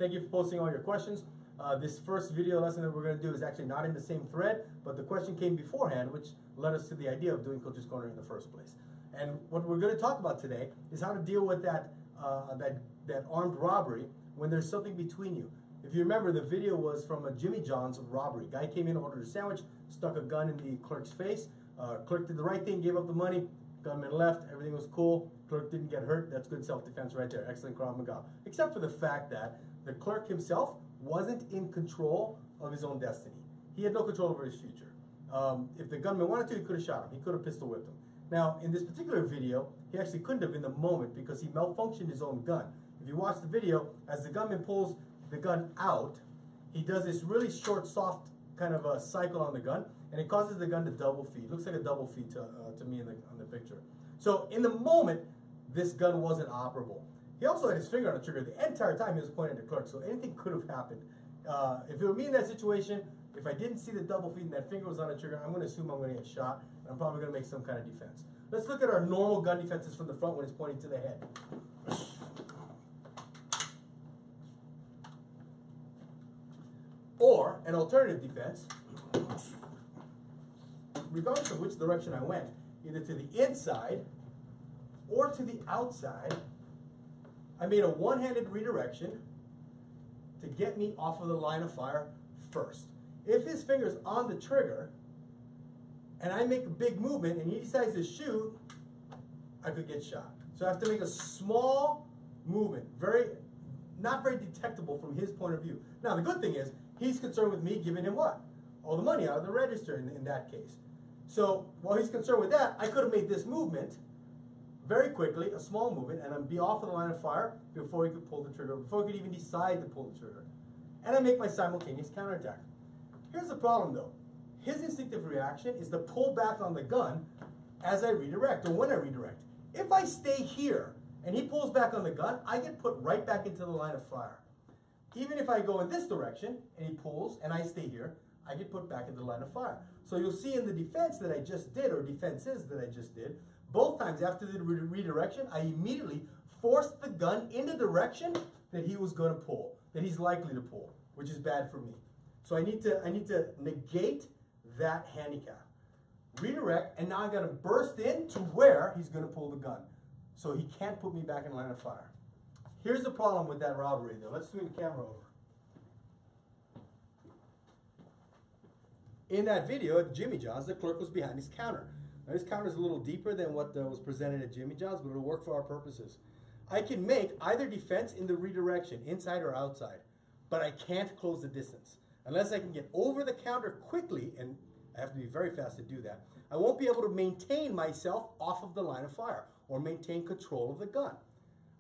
Thank you for posting all your questions. This first video lesson that we're going to do is actually not in the same thread, but the question came beforehand, which led us to the idea of doing Coach's Corner in the first place. And what we're going to talk about today is how to deal with that armed robbery when there's something between you. If you remember, the video was from a Jimmy John's robbery. Guy came in, ordered a sandwich, stuck a gun in the clerk's face. Clerk did the right thing, gave up the money. Gunman left, everything was cool. Clerk didn't get hurt. That's good self-defense right there. Excellent Krav Maga. Except for the fact that the clerk himself wasn't in control of his own destiny. He had no control over his future. If the gunman wanted to, he could have shot him. He could have pistol whipped him. Now, in this particular video, he actually couldn't have in the moment because he malfunctioned his own gun. If you watch the video, as the gunman pulls the gun out, he does this really short, soft kind of a cycle on the gun, and it causes the gun to double feed. It looks like a double feed to me on the picture. So in the moment, this gun wasn't operable. He also had his finger on the trigger the entire time he was pointing at the clerk, so anything could have happened. If it were me in that situation, if I didn't see the double feed and that finger was on the trigger, I'm going to assume I'm going to get shot, and I'm probably going to make some kind of defense. Let's look at our normal gun defenses from the front when it's pointing to the head. Or an alternative defense, regardless of which direction I went, either to the inside or to the outside, I made a one-handed redirection to get me off of the line of fire first. If his finger's on the trigger and I make a big movement and he decides to shoot, I could get shot. So I have to make a small movement, not very detectable from his point of view. Now the good thing is, he's concerned with me giving him what? All the money out of the register in that case. So while he's concerned with that, I could have made this movement very quickly, a small movement, and I'd be off of the line of fire before he could pull the trigger, before he could even decide to pull the trigger. And I make my simultaneous counterattack. Here's the problem though. His instinctive reaction is to pull back on the gun as I redirect, or when I redirect. If I stay here and he pulls back on the gun, I get put right back into the line of fire. Even if I go in this direction and he pulls and I stay here, I get put back into the line of fire. So you'll see in the defense that I just did, or defenses that I just did, both times after the redirection, I immediately forced the gun in the direction that he was going to pull, that he's likely to pull, which is bad for me. So I need to negate that handicap. Redirect, and now I'm going to burst in to where he's going to pull the gun. So he can't put me back in line of fire. Here's the problem with that robbery though. Let's swing the camera over. In that video at Jimmy John's, the clerk was behind his counter. Now his counter is a little deeper than what was presented at Jimmy John's, but it'll work for our purposes. I can make either defense in the redirection, inside or outside, but I can't close the distance. Unless I can get over the counter quickly, and I have to be very fast to do that, I won't be able to maintain myself off of the line of fire or maintain control of the gun.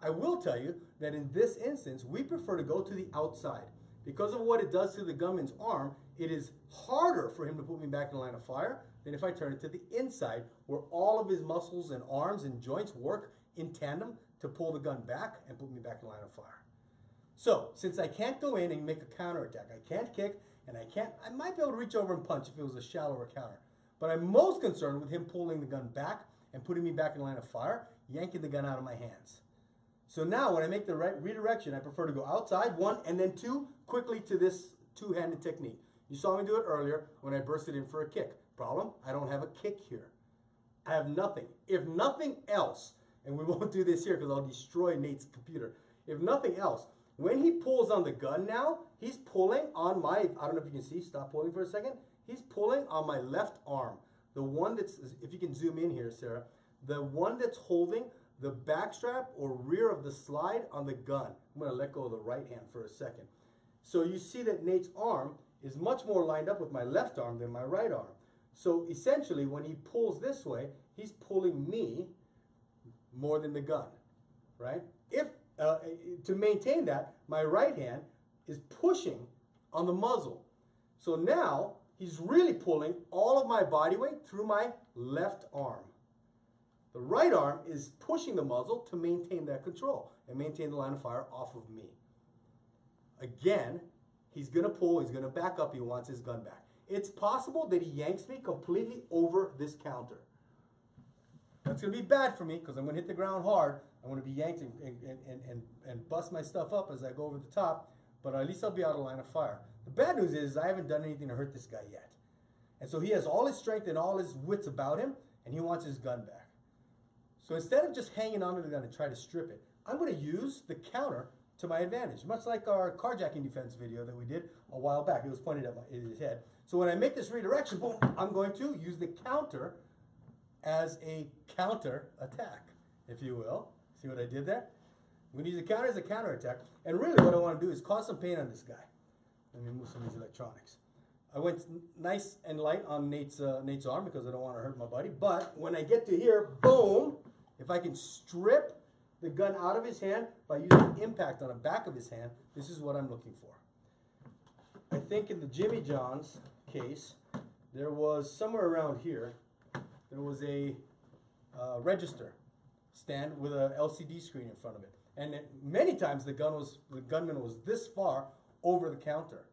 I will tell you that in this instance, we prefer to go to the outside. Because of what it does to the gunman's arm, it is harder for him to put me back in the line of fire than if I turn it to the inside, where all of his muscles and arms and joints work in tandem to pull the gun back and put me back in the line of fire. So, since I can't go in and make a counterattack, I can't kick, and I might be able to reach over and punch if it was a shallower counter. But I'm most concerned with him pulling the gun back and putting me back in the line of fire, yanking the gun out of my hands. So now when I make the right redirection, I prefer to go outside, one, and then two, quickly to this two-handed technique. You saw me do it earlier when I bursted in for a kick. Problem, I don't have a kick here. I have nothing. If nothing else, and we won't do this here because I'll destroy Nate's computer. If nothing else, when he pulls on the gun now, he's pulling on my, I don't know if you can see, stop pulling for a second. He's pulling on my left arm. The one that's, if you can zoom in here, Sarah, the one that's holding the back strap or rear of the slide on the gun. I'm going to let go of the right hand for a second. So you see that Nate's arm is much more lined up with my left arm than my right arm. So essentially, when he pulls this way, he's pulling me more than the gun, right? If to maintain that, my right hand is pushing on the muzzle. So now he's really pulling all of my body weight through my left arm. The right arm is pushing the muzzle to maintain that control and maintain the line of fire off of me. Again, he's going to pull, he's going to back up, he wants his gun back. It's possible that he yanks me completely over this counter. That's going to be bad for me because I'm going to hit the ground hard. I'm going to be yanked and bust my stuff up as I go over the top. but at least I'll be out of line of fire. The bad news is I haven't done anything to hurt this guy yet. And so he has all his strength and all his wits about him, and he wants his gun back. So instead of just hanging onto the gun and try to strip it, I'm going to use the counter to my advantage, much like our carjacking defense video that we did a while back. It was pointed at his head. So when I make this redirection, boom, I'm going to use the counter as a counter attack, if you will. See what I did there? I'm going to use the counter as a counter attack. And really what I want to do is cause some pain on this guy. Let me move some of these electronics. I went nice and light on Nate's arm because I don't want to hurt my buddy. But when I get to here, boom, if I can strip the gun out of his hand by using impact on the back of his hand, this is what I'm looking for. I think in the Jimmy John's case, there was somewhere around here, there was a register stand with a LCD screen in front of it. And many times the gunman was this far over the counter.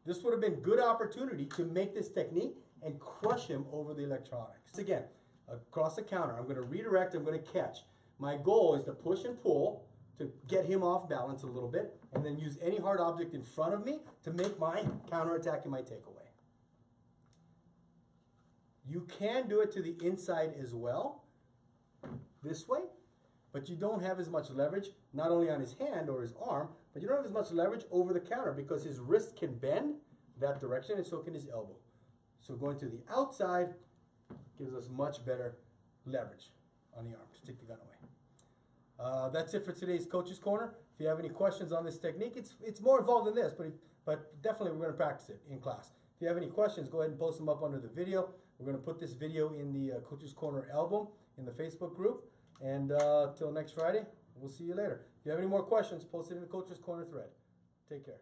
This would have been good opportunity to make this technique and crush him over the electronics. Again, across the counter, I'm going to redirect, I'm going to catch. My goal is to push and pull to get him off balance a little bit, and then use any hard object in front of me to make my counterattack and my takeaway. You can do it to the inside as well, this way, but you don't have as much leverage, not only on his hand or his arm, but you don't have as much leverage over the counter because his wrist can bend that direction and so can his elbow. So going to the outside gives us much better leverage on the arm to take the gun away. That's it for today's Coach's Corner. If you have any questions on this technique, it's more involved than this, but definitely we're going to practice it in class. If you have any questions, go ahead and post them up under the video. We're going to put this video in the Coach's Corner album in the Facebook group. And till next Friday, we'll see you later. If you have any more questions, post it in the Coach's Corner thread. Take care.